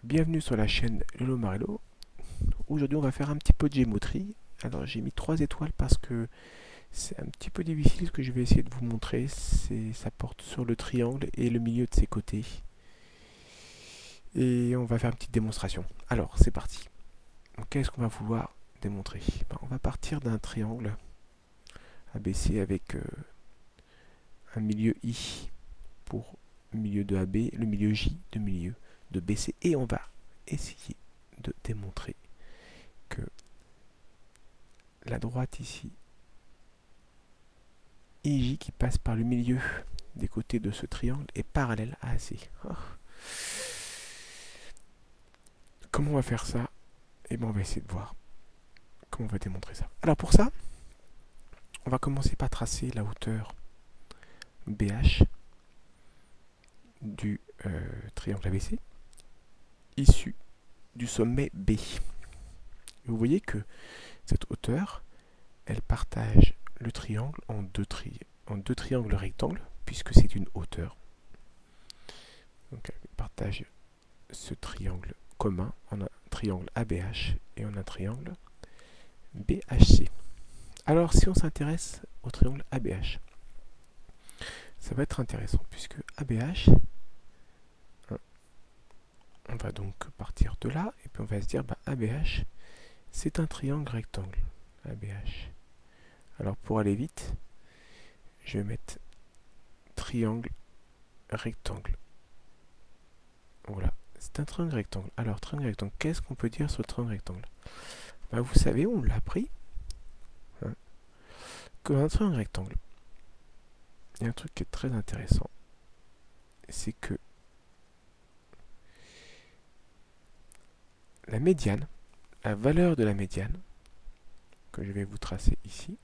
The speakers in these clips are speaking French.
Bienvenue sur la chaîne Lolo Marello. Aujourd'hui on va faire un petit peu de géométrie. Alors j'ai mis 3 étoiles parce que c'est un petit peu difficile ce que je vais essayer de vous montrer. Ça porte sur le triangle et le milieu de ses côtés. Et on va faire une petite démonstration. Alors c'est parti. Qu'est-ce qu'on va vouloir démontrer? On va partir d'un triangle ABC avec un milieu I pour milieu de AB, le milieu J de milieu de BC. Et on va essayer de démontrer que la droite ici, IJ qui passe par le milieu des côtés de ce triangle est parallèle à AC. Oh. Comment on va faire ça? Eh bien, on va essayer de voir comment on va démontrer ça. Alors pour ça, on va commencer par tracer la hauteur BH du triangle ABC issu du sommet B. Et vous voyez que cette hauteur, elle partage le triangle en deux triangles rectangles, puisque c'est une hauteur. Donc elle partage ce triangle commun en un triangle ABH et en un triangle BHC. Alors si on s'intéresse au triangle ABH, ça va être intéressant puisque ABH, on va donc partir de là et puis on va se dire ABH c'est un triangle rectangle. ABH. Alors pour aller vite, je vais mettre triangle rectangle. Voilà, c'est un triangle rectangle. Alors triangle rectangle, qu'est-ce qu'on peut dire sur le triangle rectangle? Vous savez, on l'a appris, que dans un triangle rectangle, il y a un truc qui est très intéressant, c'est que la médiane, la valeur de la médiane, que je vais vous tracer ici,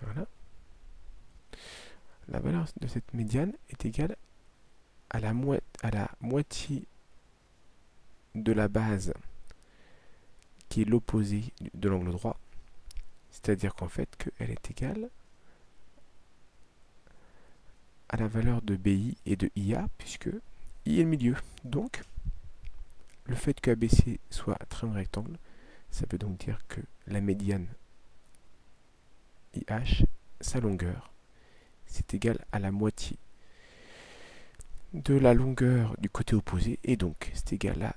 voilà, la valeur de cette médiane est égale à la moitié de la base qui est l'opposé de l'angle droit, c'est-à-dire qu'en fait qu'elle est égale à la valeur de BI et de IA, puisque I est le milieu. Donc, le fait que ABC soit un triangle rectangle, ça veut donc dire que la médiane IH, sa longueur, c'est égal à la moitié de la longueur du côté opposé, et donc c'est égal à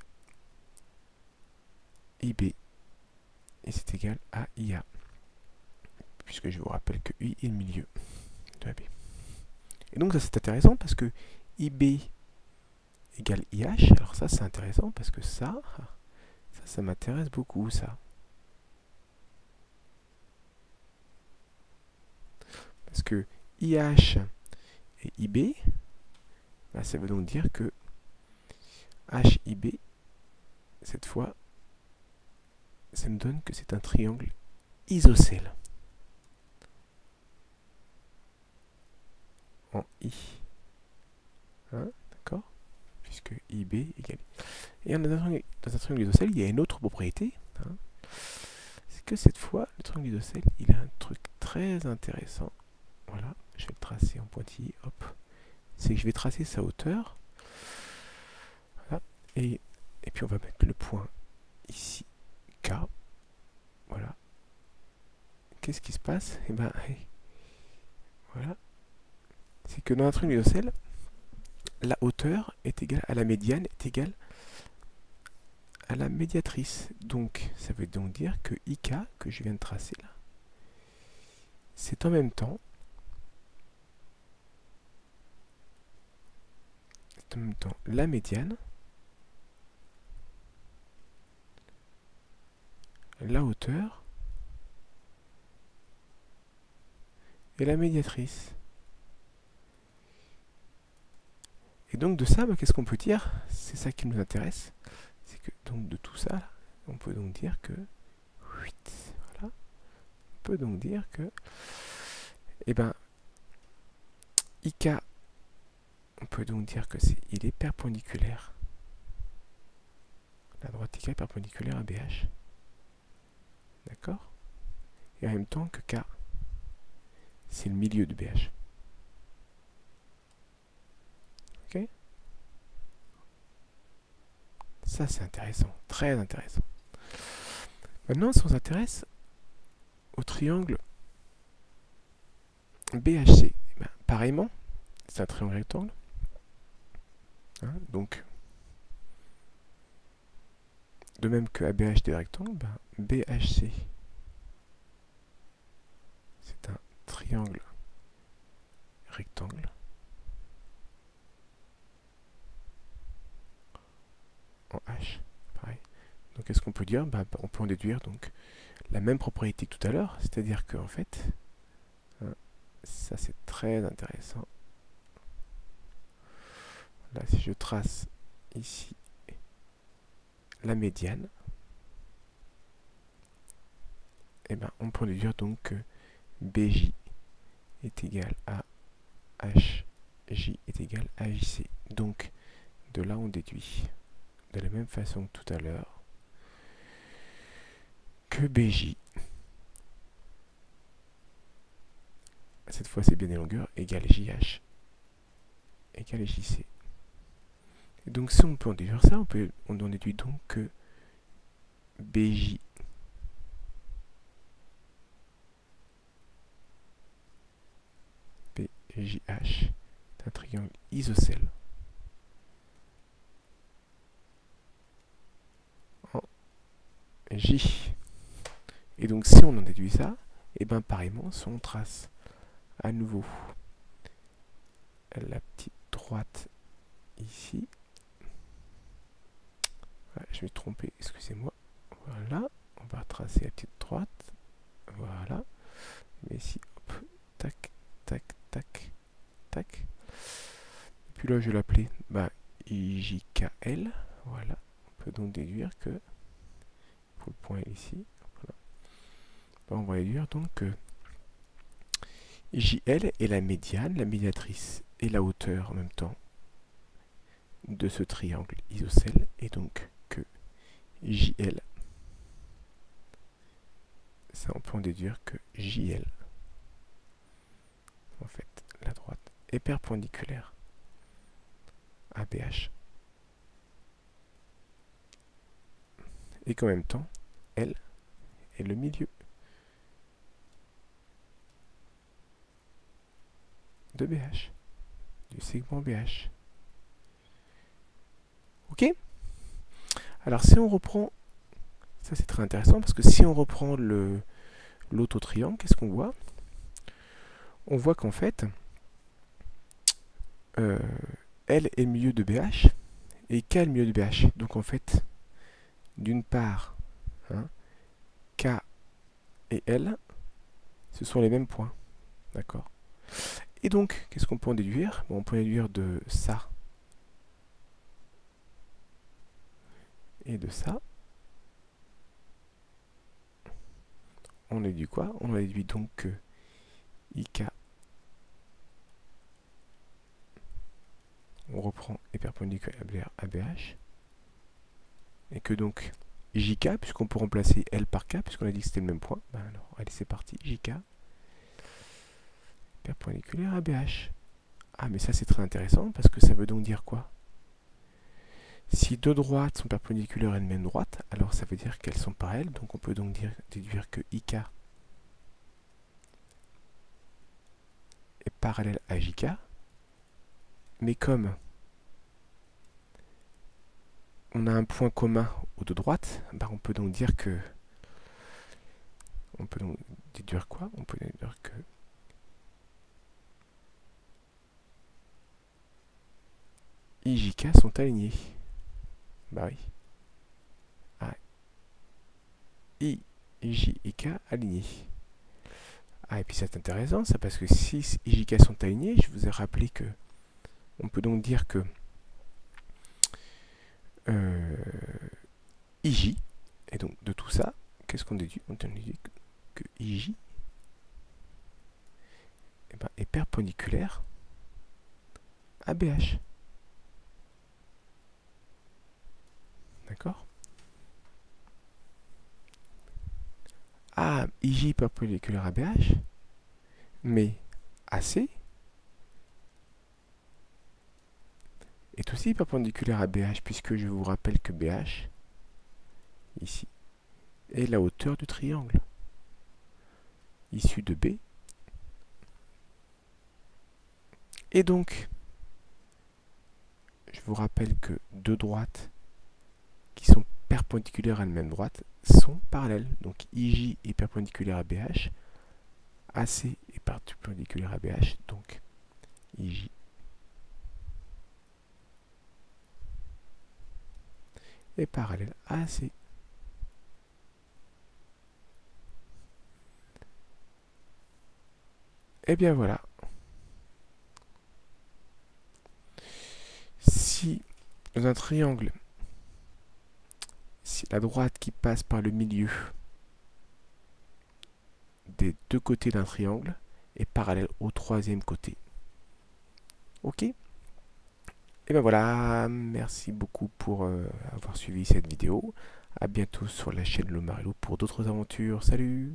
IB, et c'est égal à IA, puisque je vous rappelle que I est le milieu de AB. Et donc ça c'est intéressant parce que IB égale IH, alors ça c'est intéressant parce que ça m'intéresse beaucoup ça. Parce que IH et IB, ça veut donc dire que HIB, cette fois, ça me donne que c'est un triangle isocèle. En I. Hein, d'accord? Puisque IB égale. Et dans un triangle isocèle, il y a une autre propriété. Hein, c'est que cette fois, le triangle isocèle, il a un truc très intéressant. Voilà, je vais le tracer en pointillé. Hop. C'est que je vais tracer sa hauteur. Voilà. Et puis on va mettre le point ici, K. Voilà. Qu'est-ce qui se passe? Et voilà. C'est que dans un triangle isocèle, la hauteur est égale à la médiane, est égale à la médiatrice. Donc, ça veut donc dire que IK, que je viens de tracer là, c'est en même temps la médiane, la hauteur et la médiatrice. Et donc de ça, qu'est-ce qu'on peut dire? C'est ça qui nous intéresse. C'est que donc de tout ça, on peut donc dire que voilà, on peut donc dire que IK, on peut donc dire que il est perpendiculaire. La droite IK est perpendiculaire à BH. D'accord? Et en même temps que K, c'est le milieu de BH. Ça, c'est intéressant, très intéressant. Maintenant, si on s'intéresse au triangle BHC, eh ben, pareillement, c'est un triangle rectangle. Hein, donc, de même que ABH des rectangles, ben, BHC, c'est un triangle rectangle en H. Pareil. Donc, qu'est-ce qu'on peut dire? Ben, on peut en déduire donc la même propriété que tout à l'heure, c'est-à-dire qu'en fait, hein, ça c'est très intéressant. Là, si je trace ici la médiane, eh ben, on peut déduire donc que BJ est égal à HJ est égal à JC. Donc, de là, on déduit de la même façon que tout à l'heure que BJ, cette fois c'est bien des longueurs, égale JH égale JC. Et donc, si on peut en déduire ça, on en déduit donc que BJ BJH est un triangle isocèle en J. Et donc, si on en déduit ça, et bien pareillement, si on trace à nouveau la petite droite ici, voilà, je vais me tromper, excusez-moi, voilà, on va tracer la petite droite, voilà, mais ici, hop, tac, tac, tac, tac, et puis là, je vais l'appeler IJKL, voilà, on peut donc déduire que, pour le point ici, voilà, ben, on va déduire donc que JL est la médiane, la médiatrice et la hauteur en même temps de ce triangle isocèle, et donc que JL, ça on peut en déduire que JL, en fait, la droite est perpendiculaire à BH, et qu'en même temps, L est le milieu de BH, du segment BH. Ok? Alors si on reprend, ça c'est très intéressant, parce que si on reprend l'autre triangle, qu'est-ce qu'on voit? On voit qu'en fait, L est le milieu de BH, et K est le milieu de BH. Donc en fait, d'une part, hein, K et L, ce sont les mêmes points. D'accord? Et donc, qu'est-ce qu'on peut en déduire? Bon, on peut en déduire de ça et de ça. On déduit quoi? On déduit donc que IK, on reprend, est perpendiculaire à BH, et que donc JK, puisqu'on peut remplacer L par K, puisqu'on a dit que c'était le même point, ben alors, allez, c'est parti, JK, perpendiculaire à BH. Ah, mais ça c'est très intéressant, parce que ça veut donc dire quoi? Si deux droites sont perpendiculaires à une même droite, alors ça veut dire qu'elles sont parallèles, donc on peut donc déduire que IK est parallèle à JK, mais comme on a un point commun aux deux droites, ben on peut donc dire que... On peut donc déduire quoi? On peut déduire que I, J, K sont alignés. Bah oui. Ah, I, J et K alignés. Ah, et puis c'est intéressant ça, parce que si I, J, K sont alignés, je vous ai rappelé que on peut donc dire que IJ, et donc de tout ça, qu'est-ce qu'on déduit? On déduit que IJ eh ben, est perpendiculaire à BH. D'accord? Ah, IJ perpendiculaire à BH, mais AC est aussi perpendiculaire à BH, puisque je vous rappelle que BH, ici, est la hauteur du triangle issu de B. Et donc, je vous rappelle que deux droites qui sont perpendiculaires à la même droite sont parallèles. Donc IJ est perpendiculaire à BH, AC est perpendiculaire à BH, donc IJ est parallèle à AC. Et bien voilà. Si dans un triangle, si la droite qui passe par le milieu des deux côtés d'un triangle est parallèle au troisième côté. Ok? Et bien voilà, merci beaucoup pour avoir suivi cette vidéo. A bientôt sur la chaîne Lomarello pour d'autres aventures. Salut!